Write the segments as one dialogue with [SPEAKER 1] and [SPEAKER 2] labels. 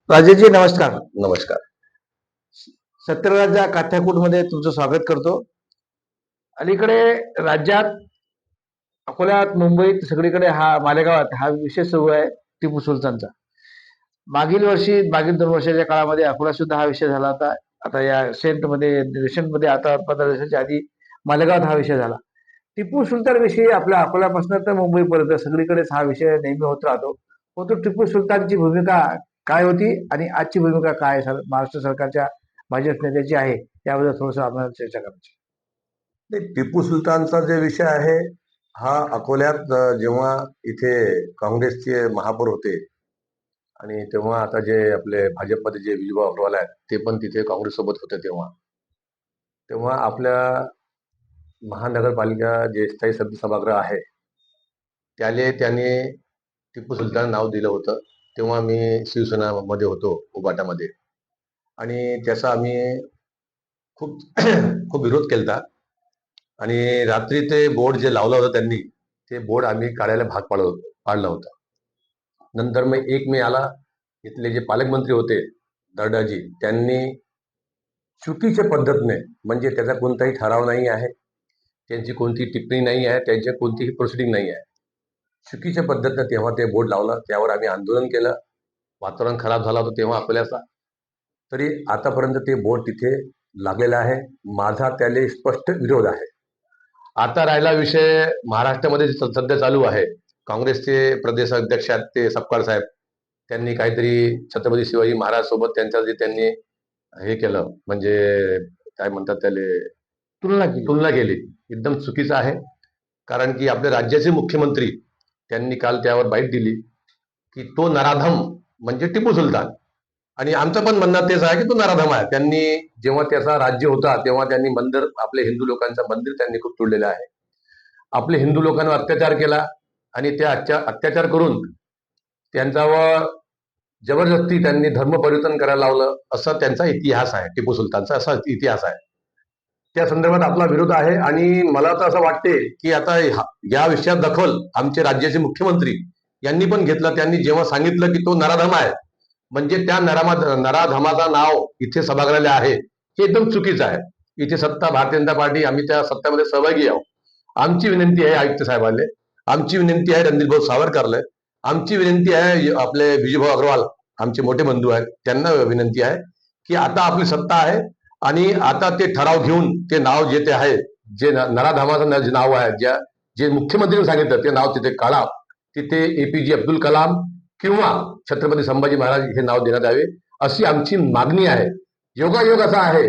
[SPEAKER 1] राजेशजी नमस्कार.
[SPEAKER 2] नमस्कार.
[SPEAKER 1] सत्यराजा काथ्याकूटमध्ये तुमचं स्वागत करतो. अलीकडे राज्यात अकोल्यात मुंबईत सगळीकडे मालेगावात हा विषय सुरू आहे टिपू सुलतानचा. मागील 2 वर्षाच्या काळामध्ये अकोला सुद्धा हा विषय झाला होता. आता या रिसेंटमध्ये आता 15 दिवसाच्या आधी मालेगावात हा विषय झाला. टिपू सुलतान विषयी आपल्या अकोल्यापासून तर मुंबईपर्यंत सगळीकडेच हा विषय नेहमी होत राहतो. परंतु टिपू सुलतानची भूमिका काय होती आणि आजची भूमिका काय महाराष्ट्र सरकारच्या भाजप नेत्याची आहे त्याबद्दल थोडंसं आपल्याला चर्चा करायची.
[SPEAKER 2] टिपू सुलतानचा जे विषय आहे हा अकोल्यात जेव्हा इथे काँग्रेसचे महापौर होते आणि तेव्हा आता जे आपले भाजपमध्ये जे विजयभाऊ अग्रवाल आहेत ते पण तिथे काँग्रेस सोबत होते. तेव्हा आपल्या महानगरपालिका जे स्थायी समिती सभागृह आहे त्याने टिपू सुलतान नाव दिलं होतं. तेव्हा मी शिवसेनामध्ये होतो उबाटामध्ये आणि त्याचा आम्ही खूप खूप विरोध केला आणि रात्री ते बोर्ड जे लावलं होतं त्यांनी ते बोर्ड आम्ही काढायला भाग पाडलं होतं. नंतर मग 1 मे आला. इथले जे पालकमंत्री होते दर्डाजी त्यांनी चुकीच्या पद्धतीने म्हणजे त्याचा कोणताही ठराव नाही आहे, त्यांची कोणती टिप्पणी नाही आहे, त्यांची कोणतीही प्रोसिडिंग नाही आहे. चुकीच्या पद्धतीने तेव्हा ते बोर्ड लावलं. त्यावर आम्ही आंदोलन केलं. वातावरण खराब झालं होतं तेव्हा अकोल्याचा. तरी आतापर्यंत ते बोर्ड तिथे लागलेलं आहे. माझा त्याला स्पष्ट विरोध आहे. आता राहिला विषय महाराष्ट्रामध्ये सध्या चालू आहे. काँग्रेसचे प्रदेश अध्यक्ष आहेत ते सपकाळ साहेब त्यांनी काहीतरी छत्रपती शिवाजी महाराज सोबत त्यांचं जे त्यांनी हे केलं म्हणजे काय म्हणतात त्याला तुलना केली. एकदम चुकीचं आहे. कारण की आपल्या राज्याचे मुख्यमंत्री त्यांनी काल त्यावर बाईट दिली की तो नराधम म्हणजे टिपू सुलतान आणि आमचं पण म्हणणं तेच आहे की तो नराधम आहे. त्यांनी जेव्हा त्याचा राज्य होता तेव्हा त्यांनी मंदिर आपले हिंदू लोकांचं मंदिर त्यांनी खूप तोडलेलं आहे. आपले हिंदू लोकांवर अत्याचार केला आणि त्या अत्याचार करून त्यांच्यावर जबरदस्ती त्यांनी धर्म परिवर्तन करायला लावलं. असं त्यांचा इतिहास आहे. टिपू सुलतानचा असा इतिहास आहे. त्या संदर्भात आपला विरोध आहे आणि मला तर असं वाटते की आता या विषयात दखल आमचे राज्याचे मुख्यमंत्री यांनी पण घेतलं. त्यांनी जेव्हा सांगितलं की तो नराधम आहे म्हणजे त्या नराधमाचं नाव इथे सभागृहाला आहे हे एकदम चुकीचं आहे. इथे सत्ता भारतीय जनता पार्टी आम्ही त्या सत्तामध्ये सहभागी आहोत. आमची विनंती आहे आयुक्त साहेबांना, आमची विनंती आहे रणजित भाऊ सावरकरला, आमची विनंती आहे आपले विजयभाऊ अग्रवाल आमचे मोठे बंधू आहेत त्यांना विनंती आहे की आता आपली सत्ता आहे आणि आता ते ठराव घेऊन ते नाव जे ते आहे जे नराधमाचं जे नाव आहे जे मुख्यमंत्र्यांनी सांगितलं ते नाव तिथे काढा. तिथे APJ अब्दुल कलाम किंवा छत्रपती संभाजी महाराज हे नाव देण्यात यावे अशी आमची मागणी आहे. योगायोग असा आहे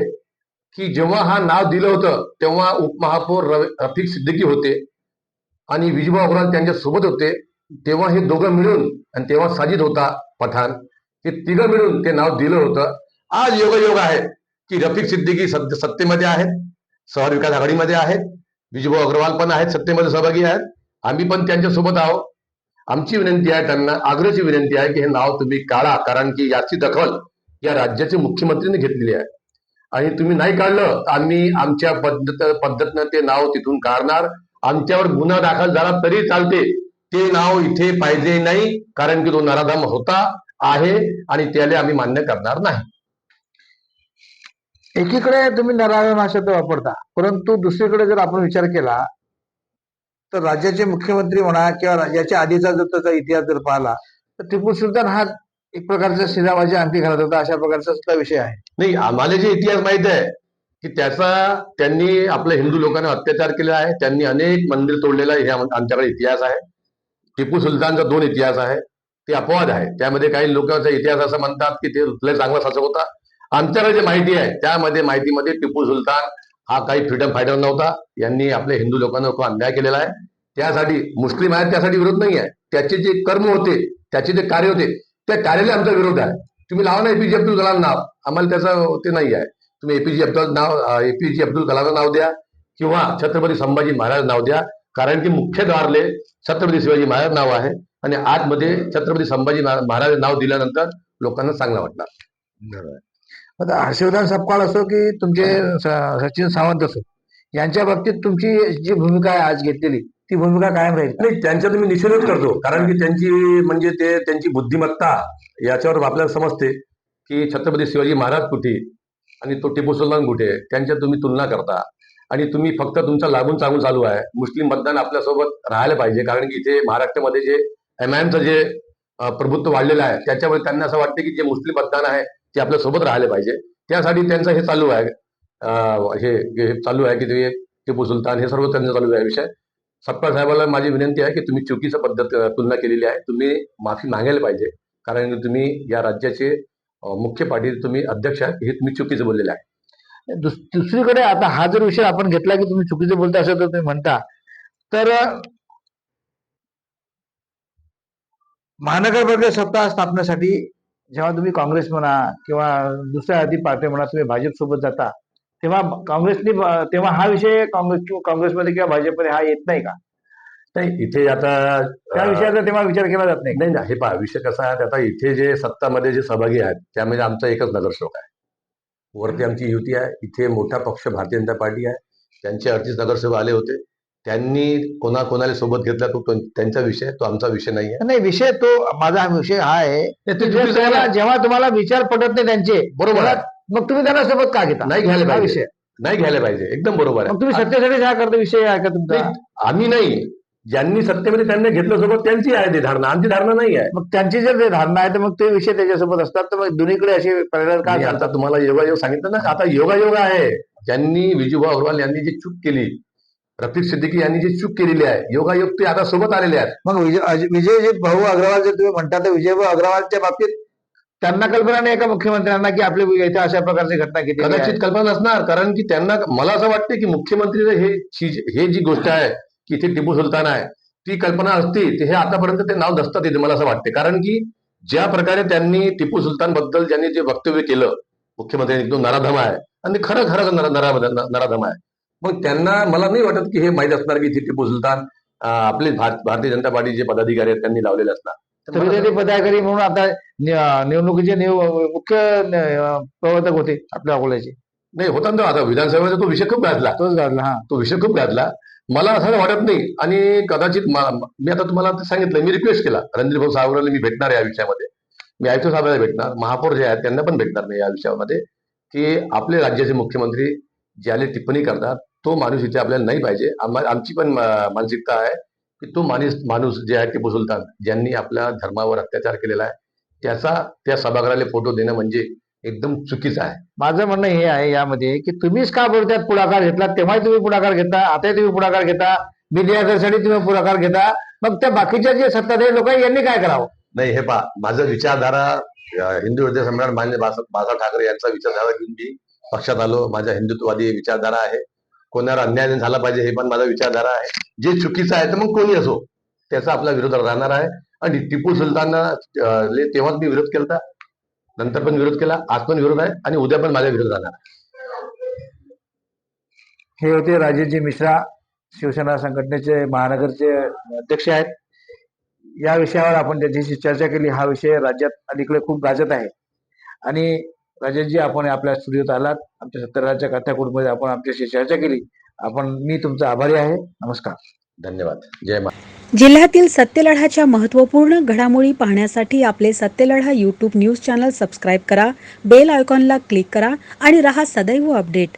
[SPEAKER 2] की जेव्हा हा नाव दिलं होतं तेव्हा उपमहापौर रफिक सिद्दीकी होते आणि विजयभाऊ अग्रवाल त्यांच्या सोबत होते. तेव्हा हे दोघं मिळून आणि तेव्हा साजिद होता पठाण हे तिघं मिळून ते नाव दिलं होतं. आज योगायोग आहे की रफिक सिद्दीकी सत्तेमध्ये आहेत, शहर विकास आघाडीमध्ये आहेत, विजयभाऊ अग्रवाल पण आहेत सत्तेमध्ये सहभागी आहेत. आम्ही पण त्यांच्या सोबत आहोत. आमची विनंती आहे त्यांना आग्रहाची विनंती आहे की हे नाव तुम्ही काढा कारण की याची दखल या राज्याचे मुख्यमंत्र्यांनी घेतलेली आहे आणि तुम्ही नाही काढलं तर आम्ही आमच्या पद्धतीनं ते नाव तिथून काढणार. आमच्यावर गुन्हा दाखल झाला तरी चालते. ते नाव इथे पाहिजे नाही कारण की तो नराधम होता आहे आणि त्याला आम्ही मान्य करणार नाही.
[SPEAKER 1] एकीकडे तुम्ही नराधम हा शब्द वापरता परंतु दुसरीकडे जर आपण विचार केला तर राज्याचे मुख्यमंत्री म्हणा किंवा राज्याच्या आधीचा जर त्याचा इतिहास जर पाहिला तर टिपू सुलतान हा एक प्रकारचा शिराबाजी अंगठी घालत होता अशा प्रकारचा सुद्धा विषय आहे.
[SPEAKER 2] नाही आम्हाला जे इतिहास माहित आहे की त्यांनी आपल्या हिंदू लोकांना अत्याचार केला आहे. त्यांनी अनेक मंदिर तोडलेलं आहे. हे आमच्याकडे इतिहास आहे. टिपू सुलतानचा 2 इतिहास आहे. ते अपवाद आहे. त्यामध्ये काही लोकांचा इतिहास असं म्हणतात की ते चांगला शासक होता. आमच्याकडे जे माहिती आहे त्यामध्ये माहितीमध्ये टिपू सुलतान हा काही फ्रीडम फायटर नव्हता. यांनी आपल्या हिंदू लोकांना खूप अन्याय केलेला आहे. त्यासाठी मुस्लिम आहेत त्यासाठी विरोध नाही आहे. त्याचे जे कर्म होते त्याचे जे कार्य होते त्या कार्याला आमचा विरोध आहे. तुम्ही लावा ना APJ अब्दुल कलाम नाव, आम्हाला त्याचं ते नाही आहे. तुम्ही APJ अब्दुल कलामचं नाव द्या किंवा छत्रपती संभाजी महाराज नाव द्या कारण की मुख्य द्वारले छत्रपती शिवाजी महाराज नाव आहे आणि आतमध्ये छत्रपती संभाजी महाराज नाव दिल्यानंतर लोकांना चांगलं वाटणार.
[SPEAKER 1] आता हर्षवर्धन सपकाळ असो की तुमचे सचिन सावंत असो यांच्या बाबतीत तुमची जी भूमिका आहे आज घेतलेली ती भूमिका कायम राहील.
[SPEAKER 2] नाही त्यांचा मी निषेधच करतो कारण की त्यांची म्हणजे त्यांची बुद्धिमत्ता याच्यावर आपल्याला समजते की छत्रपती शिवाजी महाराज कुठे आणि तो टिपू सुलतान कुठे, त्यांच्या तुम्ही तुलना करता आणि तुम्ही फक्त तुमचा लागून चालून चालू आहे. मुस्लिम मतदान आपल्यासोबत राहायला पाहिजे, कारण की इथे महाराष्ट्रामध्ये जे एमआयएमचं जे प्रभुत्व वाढलेलं आहे, त्याच्यामुळे त्यांना असं वाटतं की जे मुस्लिम मतदान आहे ते आपल्यासोबत राहायला पाहिजे. त्यासाठी त्यांचं हे चालू आहे, हे चालू आहे की ते टिपू सुलतान, हे सर्व त्यांचं चालू आहे विषय. सत्तार साहेबांना माझी विनंती आहे की तुम्ही चुकीचं पद्धत तुलना केलेली आहे, तुम्ही माफी मागायला पाहिजे, कारण की तुम्ही या राज्याचे मुख्य पार्टी तुम्ही अध्यक्ष आहेत, हे तुम्ही चुकीचं बोललेलं आहे.
[SPEAKER 1] दुसरीकडे आता हा जर विषय आपण घेतला की तुम्ही चुकीचं बोलता असं तर तुम्ही म्हणता, तर महानगरपालिका सत्ता स्थापनेसाठी जेव्हा तुम्ही काँग्रेस म्हणा किंवा दुसऱ्या आधी पार्टी म्हणा तुम्ही भाजप सोबत जाता, तेव्हा तेव्हा हा विषय काँग्रेसमध्ये किंवा भाजपमध्ये हा येत नाही का?
[SPEAKER 2] नाही, इथे आता
[SPEAKER 1] त्या विषयाचा तेव्हा विचार केला जात नाही.
[SPEAKER 2] नाही, हे पहा विषय कसा आहे, आता इथे जे सत्तामध्ये जे सहभागी आहेत त्यामध्ये आमचा एकच नगरसेवक आहे. वरती आमची युती आहे, इथे मोठा पक्ष भारतीय जनता पार्टी आहे, त्यांचे 38 नगरसेवक आले होते. त्यांनी कोणाला सोबत घेतला तो त्यांचा विषय, तो आमचा विषय नाही आहे.
[SPEAKER 1] नाही, विषय तो माझा विषय हा आहे
[SPEAKER 2] ते
[SPEAKER 1] की
[SPEAKER 2] चुकीचं आहे.
[SPEAKER 1] जेव्हा तुम्हाला विचार पटत नाही त्यांचे,
[SPEAKER 2] बरोबर आहे.
[SPEAKER 1] मग तुम्ही त्यांना सोबत का घेता?
[SPEAKER 2] नाही घ्यायला
[SPEAKER 1] हा
[SPEAKER 2] पाहिजे,
[SPEAKER 1] विषय.
[SPEAKER 2] नाही घ्यायला पाहिजे, एकदम बरोबर
[SPEAKER 1] मग तुम्ही
[SPEAKER 2] आहे.
[SPEAKER 1] सत्तेसाठी हा करता विषय आहे का तुमचा?
[SPEAKER 2] नाही, आम्ही नाही, ज्यांनी सत्तेमध्ये त्यांनी घेतलं सोबत त्यांची आहे ती धारणा, आमची धारणा नाही आहे.
[SPEAKER 1] मग त्यांची जर धारणा आहे तर मग ते विषय त्याच्यासोबत असतात, तर मग दोन्हीकडे असे परिणाम का
[SPEAKER 2] मी
[SPEAKER 1] चालतात?
[SPEAKER 2] आता तुम्हाला योगायोग सांगितलं ना, आता योगायोग आहे. ज्यांनी विजूभाऊ अग्रवाल यांनी जी चूक केली, रफिक सिद्दीकी यांनी जी चूक केलेली आहे, योगायोग ते आता सोबत आलेले आहेत.
[SPEAKER 1] मग विजय भाऊ अग्रवाल जर तुम्ही म्हणता, तर विजय भाऊ अग्रवालच्या बाबतीत त्यांना कल्पना नाही का मुख्यमंत्र्यांना की आपल्या इथे अशा प्रकारची घटना किती
[SPEAKER 2] कदाचित कल्पना नसणार, कारण की त्यांना, मला असं वाटतं की मुख्यमंत्री हे जी गोष्ट आहे की इथे टिपू सुलतान आहे, ती कल्पना असती ते हे आतापर्यंत ते नाव दसतात येते, मला असं वाटते. कारण की ज्या प्रकारे त्यांनी टिपू सुलतान बद्दल ज्यांनी जे वक्तव्य केलं मुख्यमंत्र्यांनी, तो नराधम आहे आणि खरंच नराधम आहे. मग त्यांना मला नाही वाटत की हे माहीत असणार की इथे टिपू सुलतान आपले भारतीय जनता पार्टीचे पदाधिकारी आहेत त्यांनी लावलेले असणार.
[SPEAKER 1] तरी ते पदाधिकारी म्हणून आता निवडणुकीचे मुख्य प्रवर्तक होते आपल्या अकोल्याचे.
[SPEAKER 2] नाही होता ना, आता विधानसभेचा तो विषय खूप गाजला,
[SPEAKER 1] तोच गाजला. हा,
[SPEAKER 2] तो विषय खूप गाजला. मला असं वाटत नाही, आणि कदाचित मी आता तुम्हाला सांगितलं, मी रिक्वेस्ट केला रणजित भाऊ सावरकरला, मी भेटणार या विषयामध्ये, मी आयुक्त साहेबांना भेटणार, महापौर जे आहेत त्यांना पण भेटणार नाही या विषयामध्ये, की आपले राज्याचे मुख्यमंत्री ज्याला टिप्पणी करतात तो माणूस इथे आपल्याला नाही पाहिजे. आमची पण मानसिकता आहे की तो माणूस जे आहे टिपू सुलतान, ज्यांनी आपल्या धर्मावर अत्याचार केलेला आहे, त्याचा त्या सभागृहाला फोटो देणं म्हणजे एकदम चुकीचं आहे.
[SPEAKER 1] माझं म्हणणं हे आहे यामध्ये की तुम्हीच का बरं त्यात पुढाकार घेतला? तेव्हाही तुम्ही पुढाकार घेता, आताही तुम्ही पुढाकार घेता, मीडियासाठी तुम्ही पुढाकार घेता, मग त्या बाकीच्या जे सत्ताधारी लोक आहेत यांनी काय करावं?
[SPEAKER 2] नाही, हे पहा, माझं विचारधारा हिंदू हृदय सम्राट मान्य बाळासाहेब ठाकरे यांचा विचारधारा घेऊन मी पक्षात आलो. माझा हिंदुत्ववादी विचारधारा आहे. कोणावर अन्याय नाही झाला पाहिजे हे पण माझा विचारधारा आहे. जे चुकीचं आहे तर मग कोणी असो त्याचा आपला विरोध राहणार आहे. आणि टिपू सुलतानला तेव्हाच मी विरोध केला, नंतर पण विरोध केला, आज पण विरोध आहे आणि उद्या पण माझा विरोध राहणार आहे.
[SPEAKER 1] हे होते राजेशजी मिश्रा, शिवसेना संघटनेचे महानगरचे अध्यक्ष आहेत. या विषयावर आपण त्यांच्याशी चर्चा केली. हा विषय राज्यात अलीकडे खूप गाजत आहे. आणि राजेशजी, आपण आपल्या स्टुडिओत आलात, आमच्या सत्तराच्या कथाकूटमध्ये आपण आमच्याशी चर्चा केली. मी तुमचा आभारी आहे. नमस्कार.
[SPEAKER 2] धन्यवाद. जय महाराज.
[SPEAKER 3] जिल्ह्यातील सत्यलढाच्या महत्त्वपूर्ण घडामोडी पाहण्यासाठी आपले Satyaladha YouTube news channel subscribe करा, बेल आयकॉनला क्लिक करा आणि रहा सदैव अपडेट.